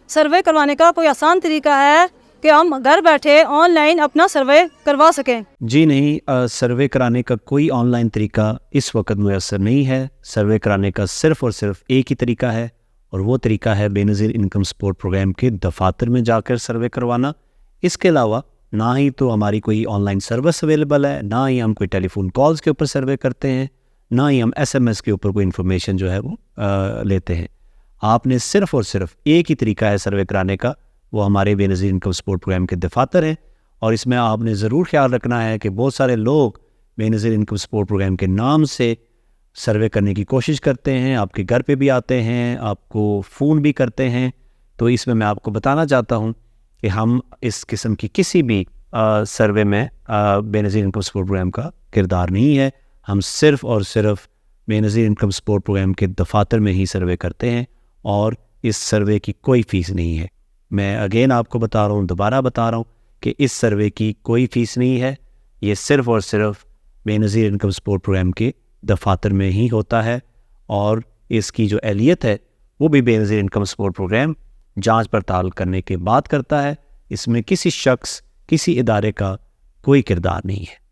Survey کروانے کا کوئی آسان طریقہ ہے کہ ہم گھر بیٹھے آن لائن اپنا سروے کروا سکیں؟ جی نہیں، سروے کرانے کا کوئی آن لائن طریقہ اس وقت میسر نہیں ہے۔ سروے کرانے کا صرف اور صرف ایک ہی طریقہ ہے، اور وہ طریقہ ہے بے نظیر انکم سپورٹ پروگرام کے دفاتر میں جا کر سروے کروانا۔ اس کے علاوہ نہ ہی تو ہماری کوئی آن لائن سروس اویلیبل ہے، نہ ہی ہم کوئی ٹیلی فون کالز کے اوپر سروے کرتے ہیں، نہ ہی ہم ایس ایم ایس کے اوپر کوئی انفارمیشن جو ہے وہ لیتے ہیں۔ آپ نے صرف اور صرف ایک ہی طریقہ ہے سروے کرانے کا، وہ ہمارے بے نظیر انکم سپورٹ پروگرام کے دفاتر ہیں۔ اور اس میں آپ نے ضرور خیال رکھنا ہے کہ بہت سارے لوگ بے نظیر انکم سپورٹ پروگرام کے نام سے سروے کرنے کی کوشش کرتے ہیں، آپ کے گھر پہ بھی آتے ہیں، آپ کو فون بھی کرتے ہیں۔ تو اس میں آپ کو بتانا چاہتا ہوں کہ ہم اس قسم کی کسی بھی سروے میں بے نظیر انکم سپورٹ پروگرام کا کردار نہیں ہے۔ ہم صرف اور صرف بے نظیر انکم سپورٹ پروگرام کے دفاتر میں ہی سروے کرتے ہیں، اور اس سروے کی کوئی فیس نہیں ہے۔ میں اگین آپ کو بتا رہا ہوں، دوبارہ بتا رہا ہوں کہ اس سروے کی کوئی فیس نہیں ہے۔ یہ صرف اور صرف بے نظیر انکم سپورٹ پروگرام کے دفاتر میں ہی ہوتا ہے، اور اس کی جو اہلیت ہے وہ بھی بے نظیر انکم سپورٹ پروگرام جانچ پڑتال کرنے کے بعد کرتا ہے۔ اس میں کسی شخص، کسی ادارے کا کوئی کردار نہیں ہے۔